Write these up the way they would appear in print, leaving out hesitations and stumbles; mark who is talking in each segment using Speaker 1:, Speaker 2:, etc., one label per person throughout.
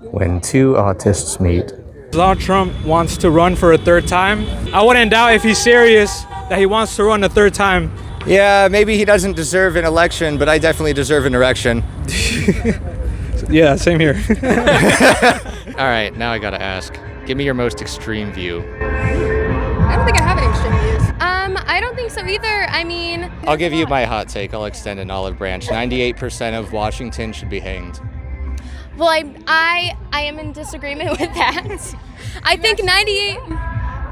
Speaker 1: when two autists meet.
Speaker 2: Donald Trump wants to run for a third time. I wouldn't doubt if he's serious that he wants to run a third time.
Speaker 1: Yeah, maybe he doesn't deserve an election, but I definitely deserve an erection.
Speaker 2: Yeah, same here.
Speaker 1: All right, now I gotta ask. Give me your most extreme view.
Speaker 3: I don't think I have any extreme views. I don't think so either. I mean,
Speaker 1: I'll give you my hot take. I'll extend an olive branch. 98% of Washington should be hanged.
Speaker 3: well, I am in disagreement with that. I think 98.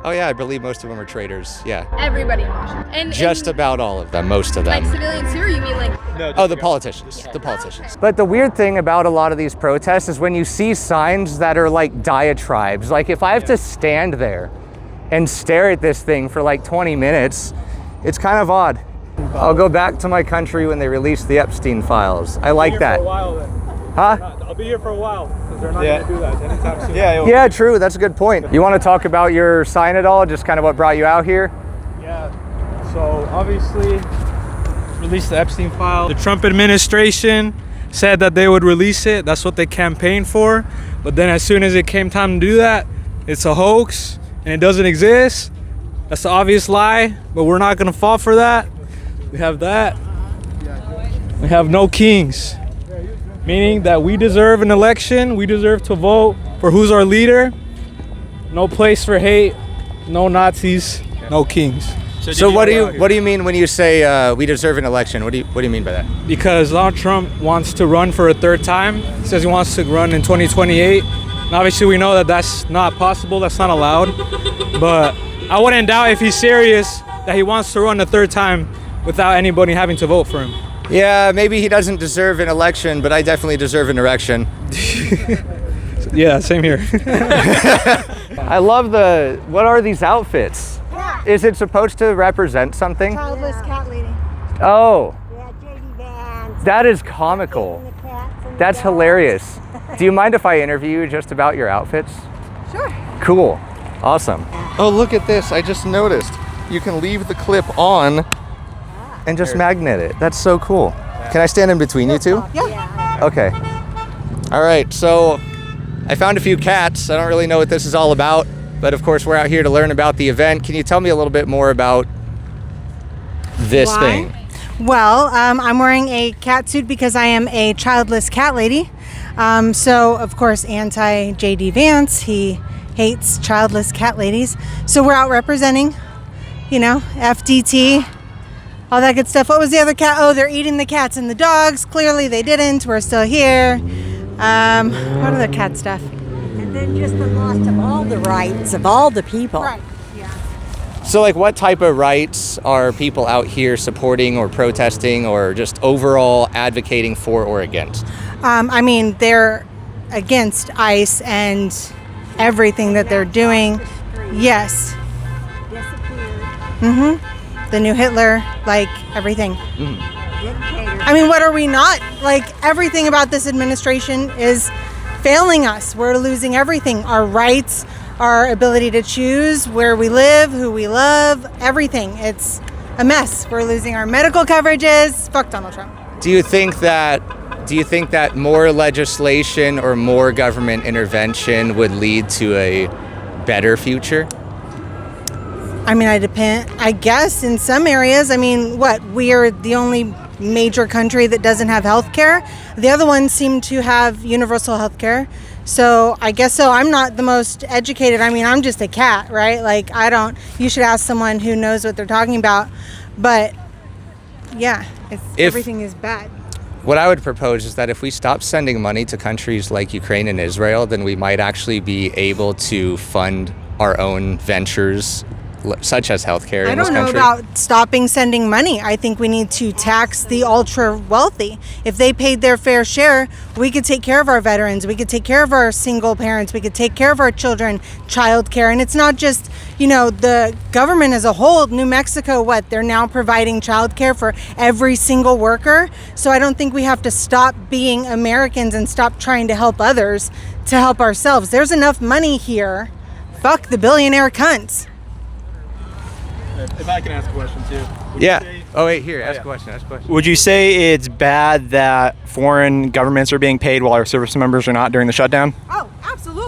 Speaker 1: Oh yeah, I believe most of them are traitors. Yeah.
Speaker 3: Everybody in Washington. And
Speaker 1: Just about all of them, most of them.
Speaker 3: like civilians too, or you mean like?
Speaker 1: Oh, the politicians. The politicians. But the weird thing about a lot of these protests is when you see signs that are like diatribes. Like if I have to stand there and stare at this thing for like 20 minutes, it's kind of odd. I'll go back to my country when they release the Epstein files. I like that. Huh?
Speaker 2: I'll be here for a while because they're not going to do that anytime soon.
Speaker 1: Yeah, true. That's a good point. You want to talk about your sign at all? Just kind of what brought you out here?
Speaker 2: Yeah. So obviously, release the Epstein file. The Trump administration said that they would release it. That's what they campaigned for. But then as soon as it came time to do that, it's a hoax and it doesn't exist. That's the obvious lie, but we're not going to fall for that. We have that. We have no kings. Meaning that we deserve an election, we deserve to vote for who's our leader. No place for hate, no Nazis, no kings.
Speaker 1: So what do you mean when you say we deserve an election? What do you mean by that?
Speaker 2: Because Donald Trump wants to run for a third time. He says he wants to run in 2028. And obviously we know that that's not possible, that's not allowed. But I wouldn't doubt if he's serious that he wants to run a third time without anybody having to vote for him.
Speaker 1: Yeah, maybe he doesn't deserve an election, but I definitely deserve an erection.
Speaker 2: Yeah, same here.
Speaker 1: I love what are these outfits?
Speaker 4: Yeah.
Speaker 1: Is it supposed to represent something?
Speaker 4: Childless cat lady.
Speaker 1: Oh,
Speaker 4: Yeah, JD Vance.
Speaker 1: that is comical.
Speaker 4: And the cats and the
Speaker 1: That's
Speaker 4: dogs.
Speaker 1: hilarious. Do you mind if I interview you just about your outfits?
Speaker 4: Sure.
Speaker 1: Cool. Awesome. Oh, look at this. I just noticed. You can leave the clip on and just magnet it. That's so cool. Can I stand in between you two?
Speaker 4: Yeah.
Speaker 1: Okay. All right, so I found a few cats. I don't really know what this is all about, but of course we're out here to learn about the event. Can you tell me a little bit more about this thing?
Speaker 4: Well, I'm wearing a cat suit because I am a childless cat lady. So, of course, anti-JD Vance. He hates childless cat ladies. So we're out representing, FDT, all that good stuff. What was the other cat? Oh, they're eating the cats and the dogs. Clearly they didn't. We're still here. What other cat stuff?
Speaker 5: And then just the loss of all the rights of all the people.
Speaker 4: Right. Yeah.
Speaker 1: So like what type of rights are people out here supporting or protesting or just overall advocating for or against?
Speaker 4: They're against ICE and everything that they're doing. Yes.
Speaker 5: Disappeared.
Speaker 4: The new Hitler, like everything.
Speaker 5: Dictator.
Speaker 4: What are we not? Like everything about this administration is failing us. We're losing everything. Our rights, our ability to choose where we live, who we love, everything. It's a mess. We're losing our medical coverages. Fuck Donald Trump.
Speaker 1: Do you think that more legislation or more government intervention would lead to a better future?
Speaker 4: I guess in some areas. We are the only major country that doesn't have health care. The other ones seem to have universal health care. So I guess so. I'm not the most educated. I'm just a cat, right? You should ask someone who knows what they're talking about. But yeah, everything is bad.
Speaker 1: What I would propose is that if we stop sending money to countries like Ukraine and Israel, then we might actually be able to fund our own ventures such as healthcare in this country.
Speaker 4: I don't know about stopping sending money. I think we need to tax the ultra wealthy. If they paid their fair share, we could take care of our veterans. We could take care of our single parents. We could take care of our children, child care. And it's not just, the government as a whole. New Mexico, they're now providing child care for every single worker. So I don't think we have to stop being Americans and stop trying to help others to help ourselves. There's enough money here. Fuck the billionaire cunts.
Speaker 2: If I can ask a question too.
Speaker 1: Ask a question.
Speaker 6: Would you say it's bad that foreign governments are being paid while our service members are not during the shutdown?
Speaker 4: Oh,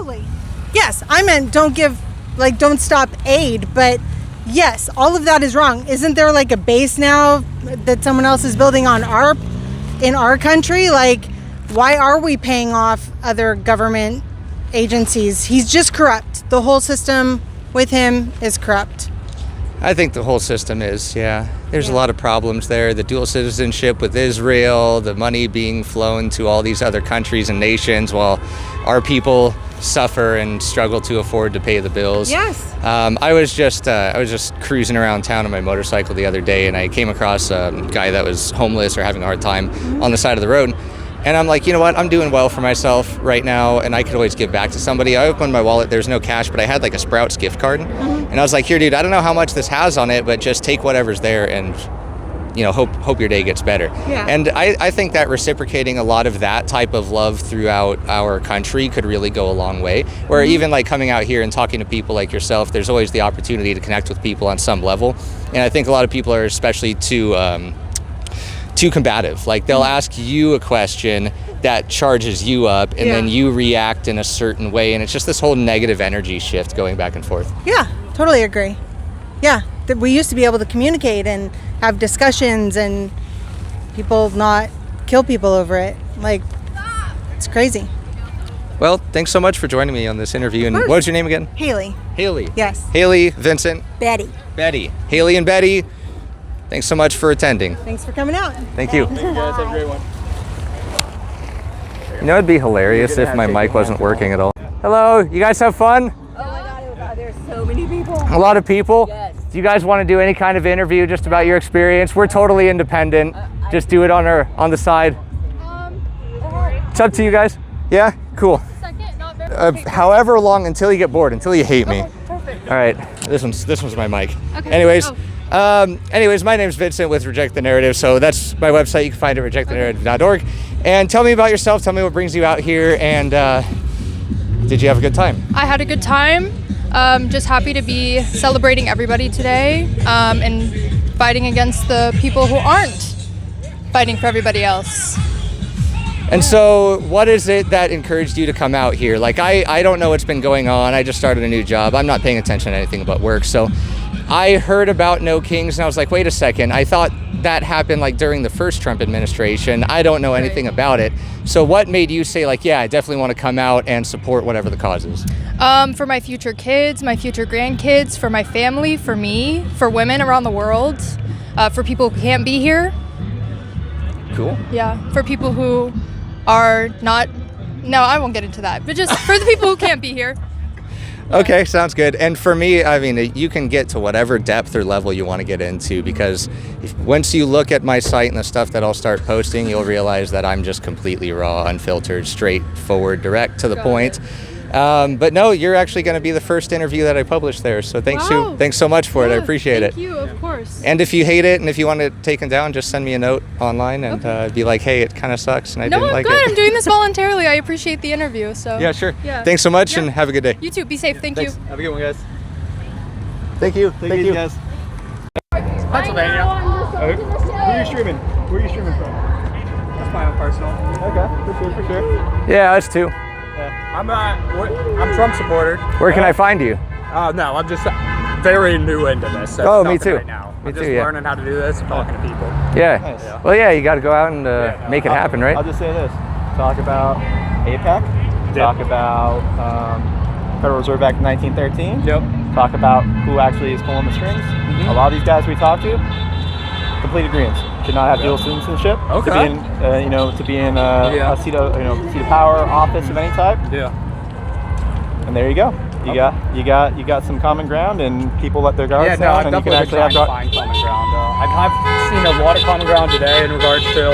Speaker 4: Totally. Yes, I meant don't stop aid, but yes, all of that is wrong. Isn't there like a base now that someone else is building in our country? Like, why are we paying off other government agencies? He's just corrupt. The whole system with him is corrupt.
Speaker 1: I think the whole system is, yeah. There's a lot of problems there. The dual citizenship with Israel, the money being flown to all these other countries and nations while our people suffer and struggle to afford to pay the bills.
Speaker 4: Yes.
Speaker 1: I was just cruising around town on my motorcycle the other day, and I came across a guy that was homeless or having a hard time on the side of the road. And I'm like, you know what? I'm doing well for myself right now, and I could always give back to somebody. I opened my wallet. There's no cash, but I had like a Sprouts gift card. And I was like, here, dude, I don't know how much this has on it, but just take whatever's there and, you know, hope your day gets better.
Speaker 4: Yeah.
Speaker 1: And I think that reciprocating a lot of that type of love throughout our country could really go a long way. Where even like coming out here and talking to people like yourself, there's always the opportunity to connect with people on some level. And I think a lot of people are especially too combative. Like they'll ask you a question that charges you up, and then you react in a certain way, and it's just this whole negative energy shift going back and forth.
Speaker 4: Yeah, totally agree. Yeah, that we used to be able to communicate and have discussions and people not kill people over it. Like, it's crazy.
Speaker 1: Well, thanks so much for joining me on this interview. And what was your name again?
Speaker 4: Haley.
Speaker 1: Haley.
Speaker 4: Yes.
Speaker 1: Haley, Vincent.
Speaker 5: Betty.
Speaker 1: Betty. Haley and Betty, thanks so much for attending.
Speaker 4: Thanks for coming out.
Speaker 1: Thank you.
Speaker 2: Thank you guys. Have a great one.
Speaker 1: You know, it'd be hilarious if my mic wasn't working at all. Hello, you guys have fun?
Speaker 5: Oh my God, there's so many people.
Speaker 1: A lot of people?
Speaker 5: Yes.
Speaker 1: Do you guys want to do any kind of interview just about your experience? We're totally independent. Just do it on the side. It's up to you guys. Yeah? Cool. However long until you get bored, until you hate me.
Speaker 3: Perfect.
Speaker 1: All right, this one's my mic.
Speaker 3: Okay.
Speaker 1: Anyways, my name's Vincent with Reject the Narrative. So that's my website. You can find it at rejectthenarrative.org. And tell me about yourself. Tell me what brings you out here. And did you have a good time?
Speaker 6: I had a good time. Just happy to be celebrating everybody today and fighting against the people who aren't fighting for everybody else.
Speaker 1: And so what is it that encouraged you to come out here? Like, I don't know what's been going on. I just started a new job. I'm not paying attention to anything but work. So I heard about No Kings and I was like, wait a second. I thought that happened like during the first Trump administration. I don't know anything about it. So what made you say like, yeah, I definitely want to come out and support whatever the cause is?
Speaker 6: For my future kids, my future grandkids, for my family, for me, for women around the world, for people who can't be here.
Speaker 1: Cool.
Speaker 6: Yeah, for people who are not, no, I won't get into that, but just for the people who can't be here.
Speaker 1: Okay, sounds good. And for me, I mean, you can get to whatever depth or level you want to get into, because once you look at my site and the stuff that I'll start posting, you'll realize that I'm just completely raw, unfiltered, straightforward, direct to the point. But no, you're actually going to be the first interview that I published there. So thanks so much for it. I appreciate it.
Speaker 6: Thank you, of course.
Speaker 1: And if you hate it and if you want it taken down, just send me a note online and be like, hey, it kind of sucks and I didn't like it.
Speaker 6: No, I'm good. I'm doing this voluntarily. I appreciate the interview. So
Speaker 1: Yeah, sure.
Speaker 6: Yeah.
Speaker 1: Thanks so much
Speaker 6: Yeah.
Speaker 1: and have a good day.
Speaker 6: You too. Be safe. Thank you.
Speaker 2: Have a good one, guys.
Speaker 1: Thank you.
Speaker 2: Thank you, guys. Pennsylvania. Who are you streaming? Where are you streaming from? That's my own personal. Okay, for sure.
Speaker 1: Yeah, us too.
Speaker 2: I'm Trump supporter.
Speaker 1: Where can I find you?
Speaker 2: No, I'm just very new into this. So
Speaker 1: Oh, me too.
Speaker 2: Right now.
Speaker 1: Me
Speaker 2: I'm
Speaker 1: too,
Speaker 2: just
Speaker 1: yeah.
Speaker 2: learning how to do this and talking to people.
Speaker 1: Yeah.
Speaker 2: Nice.
Speaker 1: Well, yeah, you got to go out and make it happen, right?
Speaker 7: I'll just say this. Talk about APEC. Talk about Federal Reserve Act of 1913.
Speaker 2: Yep.
Speaker 7: Talk about who actually is pulling the strings. A lot of these guys we talk to, complete agreements. Should not have dual citizenship.
Speaker 2: Okay.
Speaker 7: To be in a seat of power, office of any type.
Speaker 2: Yeah.
Speaker 7: And there you go. You got some common ground, and people let their guards
Speaker 2: Yeah, no,
Speaker 7: down,
Speaker 2: I've
Speaker 7: and you can
Speaker 2: definitely
Speaker 7: actually
Speaker 2: been trying to find common ground. I've seen a lot of common ground today in regards to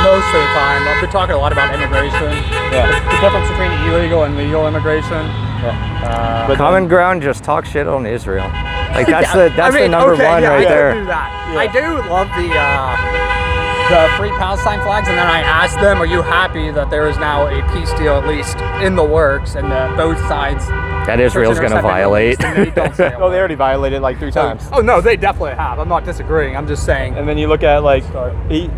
Speaker 2: most of the time. I've been talking a lot about immigration.
Speaker 7: Yeah.
Speaker 2: The difference between illegal and legal immigration.
Speaker 7: Yeah.
Speaker 1: But common ground, just talk shit on Israel. Like that's the number one right
Speaker 2: I
Speaker 1: there.
Speaker 2: do that. Yeah. I do love the
Speaker 8: the Free Palestine flags, and then I asked them, "Are you happy that there is now a peace deal at least in the works, and that both sides
Speaker 1: that Israel's going to violate?"
Speaker 8: They don't say
Speaker 7: Oh, they already violated like 3 times.
Speaker 8: Oh no, they definitely have. I'm not disagreeing. I'm just saying.
Speaker 7: And then you look at like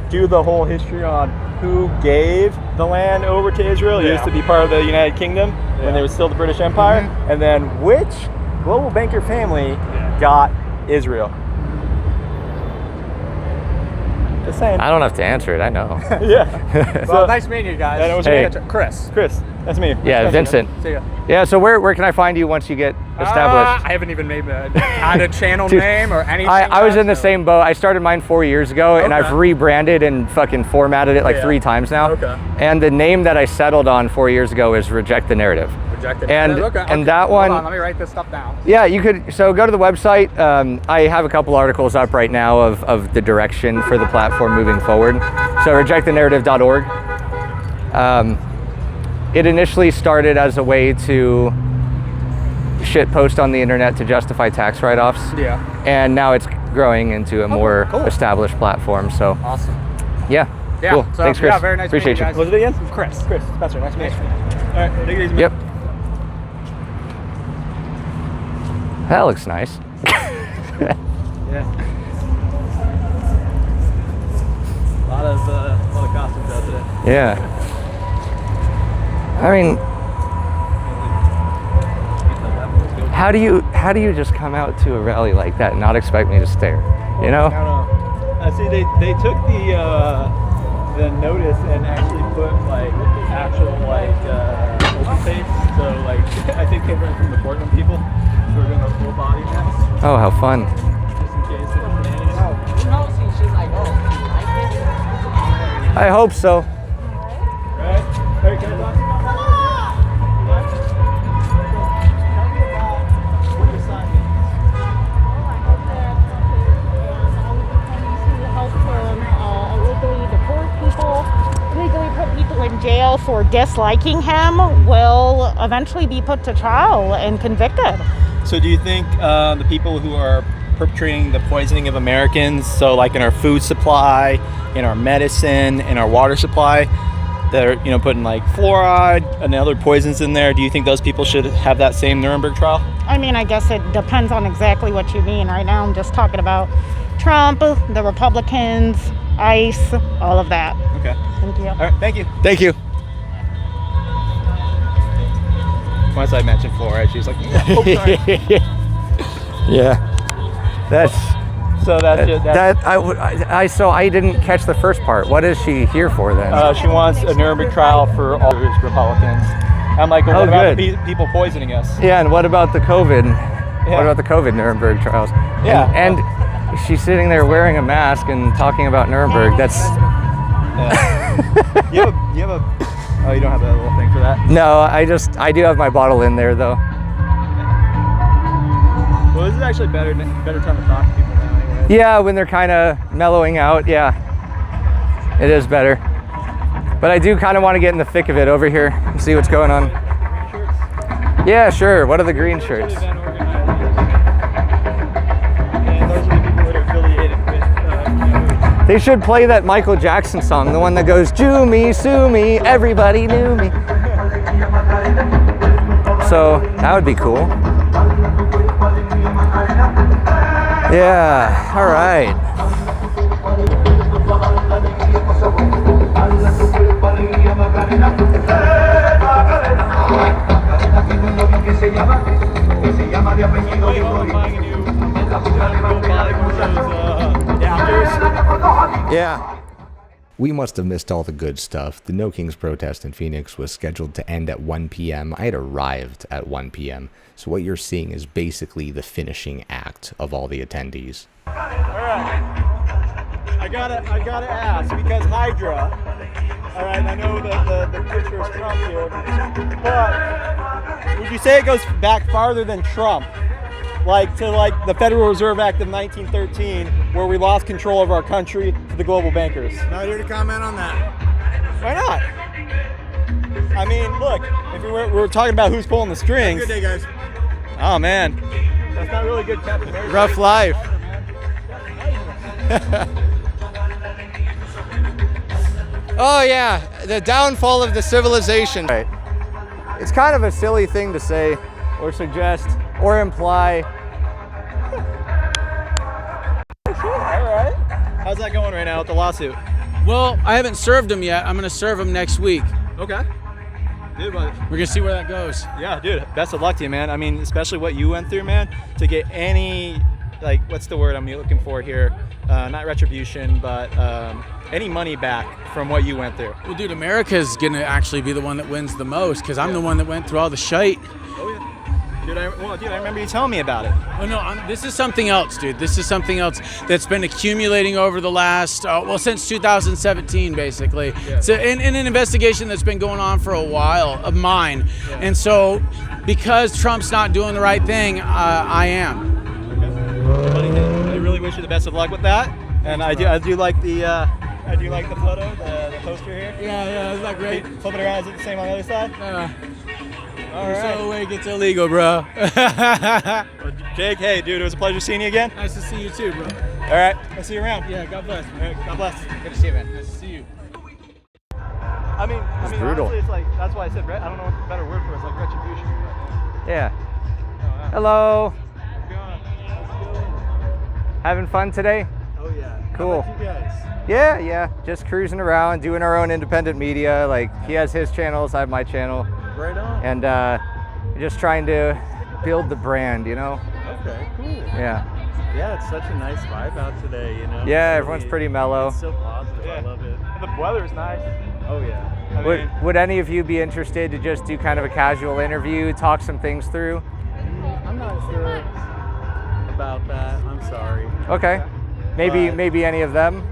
Speaker 7: do the whole history on who gave the land over to Israel. It used to be part of the United Kingdom when there was still the British Empire. And then which global banker family got Israel? Just saying.
Speaker 1: I don't have to answer it. I know.
Speaker 7: Yeah.
Speaker 8: Well, nice meeting you guys.
Speaker 7: I know what
Speaker 1: Hey.
Speaker 8: Chris.
Speaker 7: That's me.
Speaker 1: Yeah, Vincent.
Speaker 8: See ya.
Speaker 1: Yeah, so where can I find you once you get established?
Speaker 8: I haven't even had a channel
Speaker 1: Dude,
Speaker 8: name or anything.
Speaker 1: I was
Speaker 8: yet,
Speaker 1: in the
Speaker 8: so-
Speaker 1: same boat. I started mine 4 years ago, and I've
Speaker 8: Okay.
Speaker 1: rebranded and fucking formatted it like 3 times now.
Speaker 8: Okay.
Speaker 1: And the name that I settled on 4 years ago is Reject the Narrative.
Speaker 8: Rejected.
Speaker 1: And
Speaker 8: Okay.
Speaker 1: and that one.
Speaker 8: Hold on, let me write this stuff down.
Speaker 1: Yeah, you could. So go to the website. I have a couple articles up right now of the direction for the platform moving forward. So rejectthenarrative.org. It initially started as a way to shit post on the internet to justify tax write-offs.
Speaker 8: Yeah.
Speaker 1: And now it's growing into a more
Speaker 8: cool.
Speaker 1: established platform. So
Speaker 8: Awesome.
Speaker 1: yeah,
Speaker 8: Yeah.
Speaker 1: cool.
Speaker 8: So,
Speaker 1: Thanks, Chris.
Speaker 8: Yeah, very nice
Speaker 1: Appreciate
Speaker 8: meeting
Speaker 1: you.
Speaker 8: guys.
Speaker 7: What's it again?
Speaker 8: Chris.
Speaker 7: Spencer, nice to meet you. All right, take it easy, man.
Speaker 1: Yep. That looks nice.
Speaker 7: Yeah. A lot of costumes out today.
Speaker 1: Yeah. I mean, how do you just come out to a rally like that and not expect me to stare? You know?
Speaker 7: I don't know. See, they took the notice and actually put like actual open face. So like I think they learned from the Portland people. So we're doing a full body mask
Speaker 1: Oh, how fun.
Speaker 7: just in case there's shenanigans.
Speaker 1: I hope so.
Speaker 7: Right? All right, can I talk? What does sign mean?
Speaker 9: Illegally put people in jail for disliking him will eventually be put to trial and convicted.
Speaker 7: So do you think the people who are perpetrating the poisoning of Americans, so like in our food supply, in our medicine, in our water supply, they're putting like fluoride and other poisons in there, do you think those people should have that same Nuremberg trial?
Speaker 9: I mean, I guess it depends on exactly what you mean. Right now I'm just talking about Trump, the Republicans, ICE, all of that.
Speaker 7: Okay.
Speaker 9: Thank you.
Speaker 7: All right, thank you.
Speaker 1: Thank you.
Speaker 7: Once I mentioned fluoride, she's like, oh, sorry.
Speaker 1: Yeah. That's
Speaker 7: So that's it.
Speaker 1: so I didn't catch the first part. What is she here for then?
Speaker 7: She wants a Nuremberg trial for all those Republicans. I'm like, well,
Speaker 1: Oh,
Speaker 7: what about
Speaker 1: good.
Speaker 7: the people poisoning us?
Speaker 1: Yeah, and what about the COVID?
Speaker 7: Yeah.
Speaker 1: What about the COVID Nuremberg trials?
Speaker 7: Yeah.
Speaker 1: And she's sitting there wearing a mask and talking about Nuremberg. That's
Speaker 7: You have a. Oh, you don't have that little thing for that?
Speaker 1: no. I do have my bottle in there though.
Speaker 7: Well, this is actually better time to talk to people now anyway.
Speaker 1: Yeah, when they're kind of mellowing out. Yeah, it is better. But I do kind of want to get in the thick of it over here and see what's going on. Yeah, sure. What are the green shirts?
Speaker 7: And those are the people that are affiliated with.
Speaker 1: They should play that Michael Jackson song, the one that goes, "Jew me, sue me, everybody knew me." So that would be cool. Yeah, all right. Yeah.
Speaker 10: We must have missed all the good stuff. The No Kings protest in Phoenix was scheduled to end at 1 p.m. I had arrived at 1 p.m. So what you're seeing is basically the finishing act of all the attendees.
Speaker 7: Alright. I gotta ask, because Hydra, alright, I know that the picture is Trump here, but would you say it goes back farther than Trump? Like to the Federal Reserve Act of 1913, where we lost control of our country to the global bankers?
Speaker 11: Not here to comment on that.
Speaker 7: Why not? I mean, look, if we're talking about who's pulling the strings.
Speaker 11: Good day, guys.
Speaker 7: Oh man, that's not really good Captain America.
Speaker 1: Rough life. Oh yeah, the downfall of the civilization. Right. It's kind of a silly thing to say or suggest or imply.
Speaker 7: All right. How's that going right now with the lawsuit?
Speaker 11: Well, I haven't served him yet. I'm going to serve him next week.
Speaker 7: Okay. Dude,
Speaker 11: we're going to see where that goes.
Speaker 7: Yeah, dude, best of luck to you, man. I mean, especially what you went through, man, to get any, like, what's the word I'm looking for here? Not retribution, but any money back from what you went through.
Speaker 11: Well, dude, America's going to actually be the one that wins the most because I'm the one that went through all the shite.
Speaker 7: Oh, yeah. Dude, I remember you telling me about it.
Speaker 11: Oh, no, this is something else, dude. This is something else that's been accumulating over the last, since 2017, basically. Yeah. So, in an investigation that's been going on for a while of mine. Yeah. And so, because Trump's not doing the right thing, I am.
Speaker 7: Okay. I really wish you the best of luck with that. And I do like the photo, the poster here.
Speaker 11: Yeah, isn't that great?
Speaker 7: Flip it around, is it the same on the other side? All right.
Speaker 11: So it gets illegal, bro.
Speaker 7: Well, Jake, hey, dude, it was a pleasure seeing you again.
Speaker 11: Nice to see you too, bro.
Speaker 7: All right, I'll see you around.
Speaker 11: Yeah, God bless.
Speaker 7: All right, God bless.
Speaker 11: Good to see you, man. Nice to see you.
Speaker 7: I mean,
Speaker 1: brutal.
Speaker 7: Honestly, it's like, that's why I said, I don't know what the better word for it. It's like retribution.
Speaker 1: Yeah.
Speaker 7: Oh, yeah.
Speaker 1: Hello.
Speaker 7: How's it going?
Speaker 1: Having fun today?
Speaker 7: Oh, yeah.
Speaker 1: Cool.
Speaker 7: How about you guys?
Speaker 1: Yeah. Just cruising around, doing our own independent media. Like, he has his channels, I have my channel.
Speaker 7: Right on.
Speaker 1: And just trying to build the brand, you know?
Speaker 12: Okay, cool.
Speaker 1: Yeah.
Speaker 12: Yeah, it's such a nice vibe out today, you know?
Speaker 1: Yeah,
Speaker 12: It's
Speaker 1: everyone's
Speaker 12: really-
Speaker 1: pretty mellow.
Speaker 12: It's so positive. I love it.
Speaker 7: And the weather's nice.
Speaker 12: Oh, yeah.
Speaker 1: Would any of you be interested to just do kind of a casual interview, talk some things through?
Speaker 12: I'm not sure about that. I'm sorry.
Speaker 1: Okay. Maybe any of them?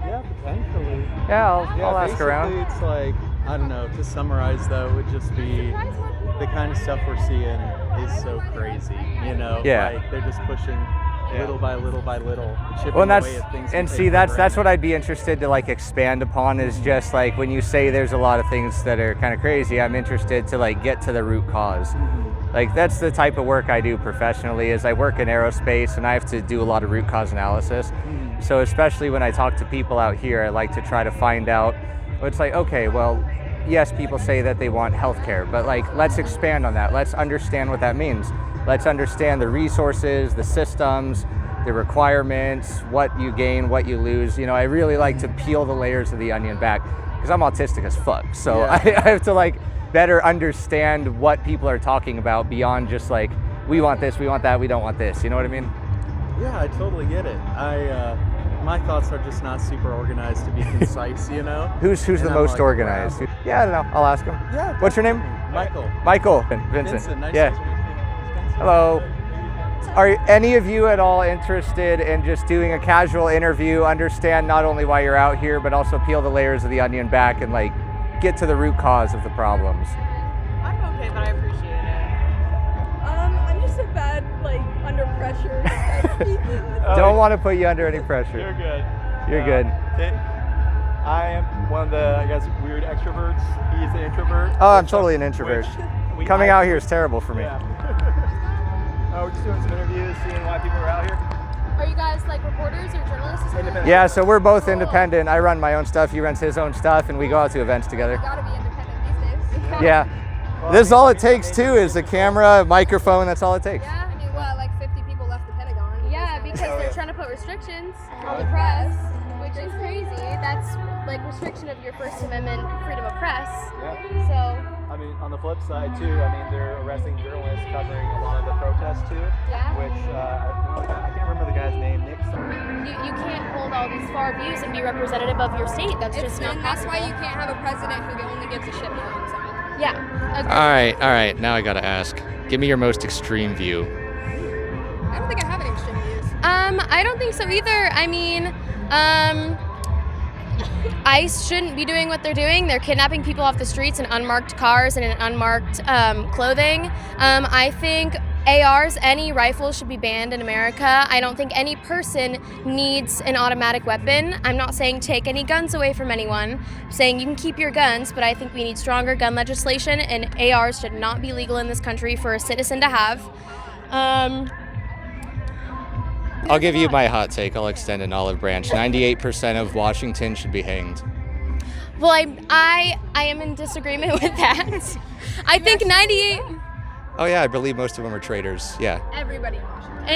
Speaker 12: Yeah, potentially.
Speaker 1: Yeah, I'll ask around.
Speaker 12: Basically, it's like, I don't know, to summarize though, it would just be the kind of stuff we're seeing is so crazy, you know?
Speaker 1: Yeah.
Speaker 12: Like, they're just pushing little by little by little, chipping
Speaker 1: Well,
Speaker 12: away at things.
Speaker 1: that's what I'd be interested to like expand upon is just like when you say there's a lot of things that are kind of crazy, I'm interested to like get to the root cause. Like that's the type of work I do professionally is I work in aerospace and I have to do a lot of root cause analysis. So especially when I talk to people out here, I like to try to find out, it's like, okay, well, yes, people say that they want healthcare, but like, let's expand on that. Let's understand what that means. Let's understand the resources, the systems, the requirements, what you gain, what you lose. You know, I really like to peel the layers of the onion back because I'm autistic as fuck. So I have to like better understand what people are talking about beyond just like, we want this, we want that, we don't want this. You know what I mean?
Speaker 12: Yeah, I totally get it. My thoughts are just not super organized to be concise, you know?
Speaker 1: Who's the most organized?
Speaker 12: Wow.
Speaker 1: Yeah, I don't know. I'll ask him.
Speaker 12: Yeah.
Speaker 1: What's your name?
Speaker 12: Michael.
Speaker 1: Michael. Vincent.
Speaker 12: Nice
Speaker 1: yeah.
Speaker 12: to meet you.
Speaker 1: Hello. Are any of you at all interested in just doing a casual interview, understand not only why you're out here, but also peel the layers of the onion back and like get to the root cause of the problems?
Speaker 13: I'm okay, but I appreciate it. I'm just a bad, like, under pressure.
Speaker 1: Don't want to put you under any pressure.
Speaker 7: You're good.
Speaker 1: You're good.
Speaker 7: I am one of the, I guess, weird extroverts. He's the introvert.
Speaker 1: Oh, I'm totally an introvert. Coming out here is terrible for me.
Speaker 7: Yeah. We're just doing some interviews, seeing why people are out here.
Speaker 3: Are you guys like reporters or journalists? Or something?
Speaker 1: Yeah, so we're both independent. I run my own stuff, he runs his own stuff, and we go out to events together.
Speaker 3: You gotta be independent these days.
Speaker 1: Yeah. This is all it takes too, is a camera, microphone, that's all it takes.
Speaker 3: Yeah, I mean, what, like 50 people left the Pentagon? Yeah, because they're trying to put restrictions on the press, which is crazy. That's like restriction of your First Amendment freedom of press.
Speaker 7: Yeah.
Speaker 3: So.
Speaker 7: I mean, on the flip side too, I mean, they're arresting journalists covering a lot of the protests too.
Speaker 3: Yeah.
Speaker 7: Which, I can't remember the guy's name, Nick something.
Speaker 3: You can't hold all these far views and be representative of your state. That's just not
Speaker 13: That's
Speaker 3: possible.
Speaker 13: why you can't have a president who only gives a shit about himself.
Speaker 3: Yeah.
Speaker 1: All right, now I gotta ask. Give me your most extreme view.
Speaker 13: I don't think I have any extreme views.
Speaker 3: I don't think so either. I mean, ICE shouldn't be doing what they're doing. They're kidnapping people off the streets in unmarked cars and in unmarked clothing. I think ARs, any rifles should be banned in America. I don't think any person needs an automatic weapon. I'm not saying take any guns away from anyone. I'm saying you can keep your guns, but I think we need stronger gun legislation, and ARs should not be legal in this country for a citizen to have.
Speaker 1: I'll give you my hot take. I'll extend an olive branch. 98% of Washington should be hanged.
Speaker 3: Well, I am in disagreement with that. I think 98.
Speaker 1: Oh yeah, I believe most of them are traitors. Yeah.
Speaker 3: Everybody.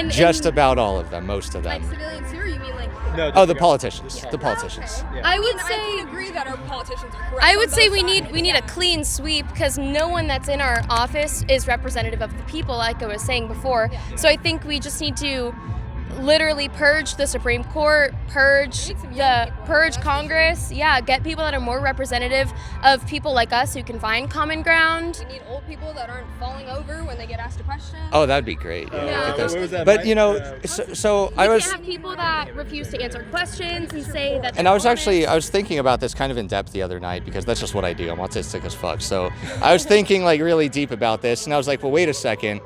Speaker 1: Just about all of them, most of them.
Speaker 3: Like civilians too, or you mean like?
Speaker 1: Oh, the politicians. The politicians.
Speaker 3: Okay. I would say
Speaker 13: I agree that our politicians are correct.
Speaker 3: I would say we need a clean sweep because no one that's in our office is representative of the people, like I was saying before. So I think we just need to literally purge the Supreme Court, purge Congress. Yeah, get people that are more representative of people like us who can find common ground.
Speaker 13: We need old people that aren't falling over when they get asked a question.
Speaker 1: Oh, that'd be great.
Speaker 13: Yeah.
Speaker 1: Get those.
Speaker 12: that
Speaker 1: But
Speaker 12: mic?
Speaker 1: you know, so I was.
Speaker 3: We can't have people that refuse to answer questions and say that.
Speaker 1: And I was thinking about this kind of in depth the other night because that's just what I do. I'm autistic as fuck. So I was thinking like really deep about this, and I was like, well, wait a second.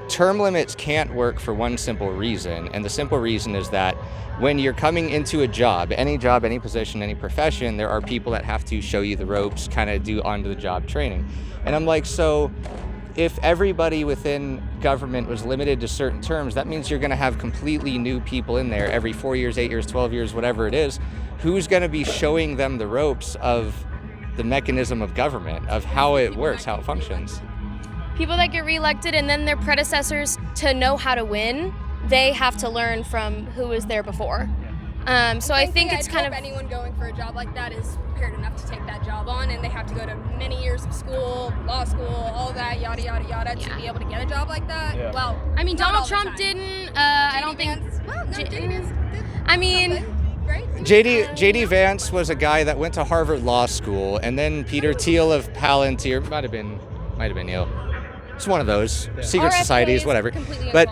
Speaker 1: Term limits can't work for one simple reason, and the simple reason is that when you're coming into a job, any position, any profession, there are people that have to show you the ropes, kind of do on-the-job training. And I'm like, so if everybody within government was limited to certain terms, that means you're going to have completely new people in there every 4 years, 8 years, 12 years, whatever it is. Who's going to be showing them the ropes of the mechanism of government, of how it works, how it functions?
Speaker 3: People that get reelected and then their predecessors, to know how to win, they have to learn from who was there before. So I think it's kind of
Speaker 13: anyone going for a job like that is prepared enough to take that job on, and they have to go to many years of school, law school, all that yada yada yada to be able to get a job like that.
Speaker 12: Yeah.
Speaker 13: Well,
Speaker 3: I mean,
Speaker 13: not all
Speaker 3: Donald
Speaker 13: the
Speaker 3: Trump
Speaker 13: time.
Speaker 3: didn't. I don't think.
Speaker 13: Well, no, JD Vance did.
Speaker 3: I mean,
Speaker 13: right?
Speaker 1: JD Vance was a guy that went to Harvard Law School, and then Peter Thiel of Palantir might have been Yale. It's one of those secret societies, whatever. But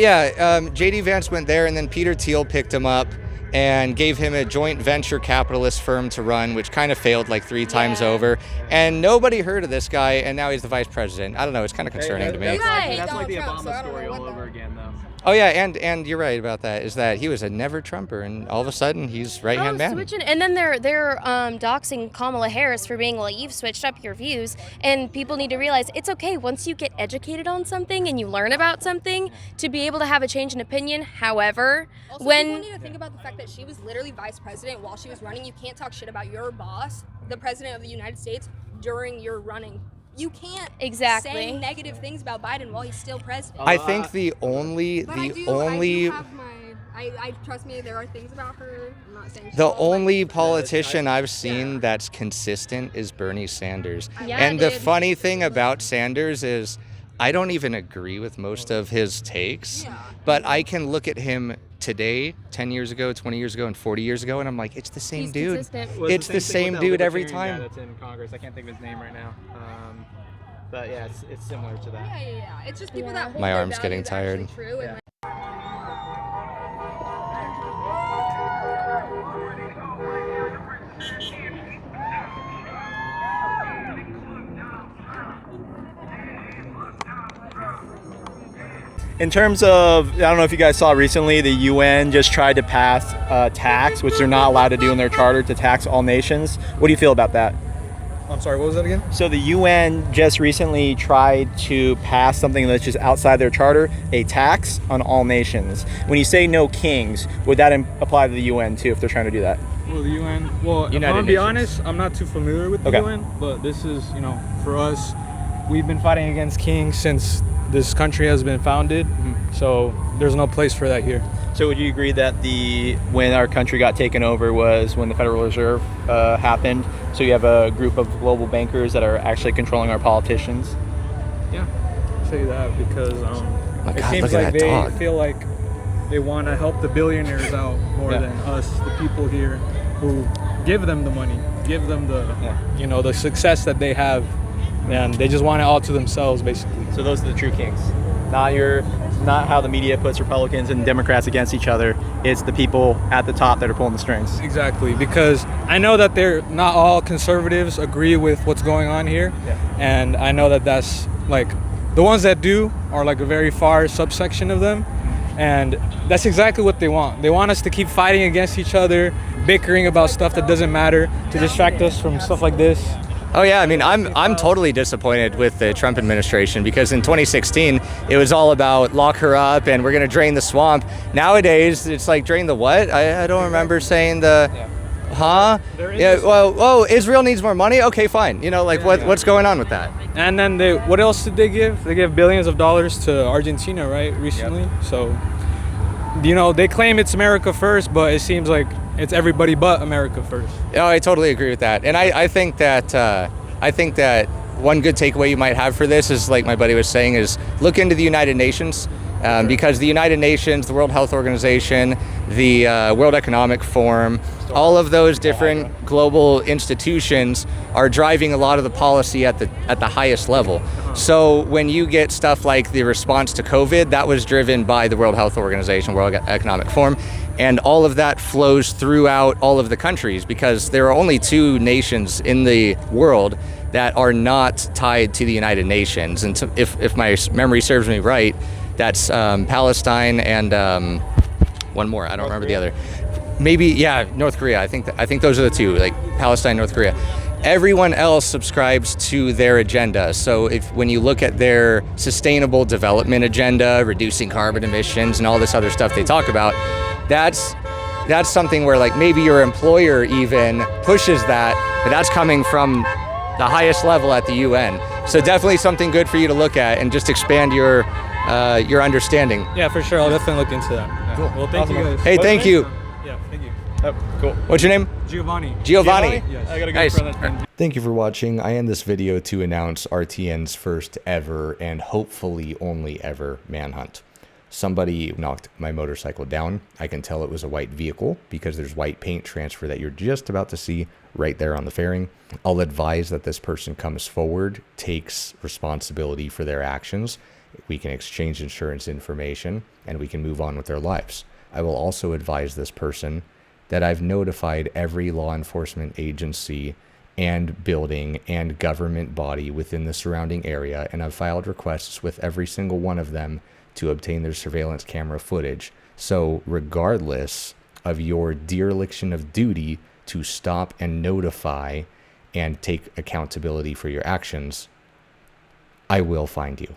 Speaker 1: yeah, JD Vance went there, and then Peter Thiel picked him up and gave him a joint venture capitalist firm to run, which kind of failed like 3 times over. And nobody heard of this guy, and now he's the vice president. I don't know. It's kind of concerning to me.
Speaker 12: That's like the Obama story all over again, though.
Speaker 1: Oh yeah, and you're right about that. Is that he was a never Trumper, and all of a sudden he's right-hand man.
Speaker 3: Switching, and then they're doxing Kamala Harris for being like, you've switched up your views, and people need to realize it's okay once you get educated on something and you learn about something to be able to have a change in opinion. However,
Speaker 13: also,
Speaker 3: when
Speaker 13: people need to think about the fact that she was literally vice president while she was running. You can't talk shit about your boss, the president of the United States, during your running. You can't say negative things about Biden while he's still president.
Speaker 1: I think the only
Speaker 13: I trust me, there are things about her. I'm not saying
Speaker 1: the only politician I've seen that's consistent is Bernie Sanders.
Speaker 3: Yeah,
Speaker 1: and the
Speaker 3: dude.
Speaker 1: funny thing about Sanders is I don't even agree with most of his takes, but I can look at him today, 10 years ago, 20 years ago, and 40 years ago, and I'm like, it's the same
Speaker 3: He's
Speaker 1: dude.
Speaker 3: consistent.
Speaker 12: Well,
Speaker 1: It's the same dude every time.
Speaker 12: That's in Congress. I can't think of his name right now. But yeah, it's similar to that.
Speaker 13: Yeah. It's just people that hold
Speaker 1: My
Speaker 13: their
Speaker 1: arm's getting
Speaker 13: values
Speaker 1: tired.
Speaker 13: actually true and
Speaker 7: In terms of, I don't know if you guys saw recently, the UN just tried to pass a tax, which they're not allowed to do in their charter, to tax all nations. What do you feel about that?
Speaker 2: I'm sorry, what was that again?
Speaker 7: So the UN just recently tried to pass something that's just outside their charter, a tax on all nations. When you say no kings, would that apply to the UN too if they're trying to do that?
Speaker 2: Well, the UN, if I'm gonna be honest, I'm not too familiar with the UN, but this is, for us, we've been fighting against kings since this country has been founded, so there's no place for that here.
Speaker 7: So would you agree that when our country got taken over was when the Federal Reserve happened? So you have a group of global bankers that are actually controlling our politicians?
Speaker 2: Yeah, I'll say that because
Speaker 1: My
Speaker 2: it
Speaker 1: God,
Speaker 2: seems
Speaker 1: look at
Speaker 2: like
Speaker 1: that
Speaker 2: they
Speaker 1: dog.
Speaker 2: feel like they want to help the billionaires out more than us, the people here who give them the money, give them the the success that they have, and they just want it all to themselves, basically.
Speaker 7: So those are the true kings. Not how the media puts Republicans and Democrats against each other. It's the people at the top that are pulling the strings.
Speaker 2: Exactly, because I know that they're not all conservatives agree with what's going on here, and I know that that's like the ones that do are like a very far subsection of them, and that's exactly what they want. They want us to keep fighting against each other, bickering about stuff that doesn't matter, to distract us from stuff like this.
Speaker 1: Oh yeah, I mean, I'm totally disappointed with the Trump administration because in 2016 it was all about lock her up and we're gonna drain the swamp. Nowadays it's like drain the what? I don't remember saying the. Huh? Yeah. Well, oh, Israel needs more money. Okay, fine. You know, like what's going on with that?
Speaker 2: And then what else did they give? They gave billions of dollars to Argentina, right? Recently. Yep. So, you know, they claim it's America first, but it seems like it's everybody but America first.
Speaker 1: Oh, I totally agree with that. And I think that one good takeaway you might have for this is, like my buddy was saying, is look into the United Nations. Because the United Nations, the World Health Organization, the World Economic Forum, all of those different global institutions are driving a lot of the policy at the highest level. So when you get stuff like the response to COVID, that was driven by the World Health Organization, World Economic Forum, and all of that flows throughout all of the countries, because there are only 2 nations in the world that are not tied to the United Nations. And if my memory serves me right, that's Palestine and one more. I don't remember the other. Maybe, yeah, North Korea. I think those are the 2, like Palestine, North Korea. Everyone else subscribes to their agenda. So when you look at their sustainable development agenda, reducing carbon emissions and all this other stuff they talk about, that's something where like maybe your employer even pushes that, but that's coming from the highest level at the UN. So definitely something good for you to look at and just expand your understanding.
Speaker 2: Yeah, for sure. I'll definitely look into that. Yeah. Cool. Well, thank you guys.
Speaker 1: Hey, thank you.
Speaker 2: Yeah, thank you.
Speaker 7: Oh, cool.
Speaker 1: What's your name?
Speaker 2: Giovanni.
Speaker 1: Yes.
Speaker 7: I gotta go
Speaker 1: Nice.
Speaker 7: for that.
Speaker 10: Thank you for watching. I end this video to announce RTN's first ever and hopefully only ever manhunt. Somebody knocked my motorcycle down. I can tell it was a white vehicle because there's white paint transfer that you're just about to see right there on the fairing. I'll advise that this person comes forward, takes responsibility for their actions. We can exchange insurance information and we can move on with their lives. I will also advise this person that I've notified every law enforcement agency and building and government body within the surrounding area, and I've filed requests with every single one of them to obtain their surveillance camera footage. So regardless of your dereliction of duty to stop and notify and take accountability for your actions, I will find you.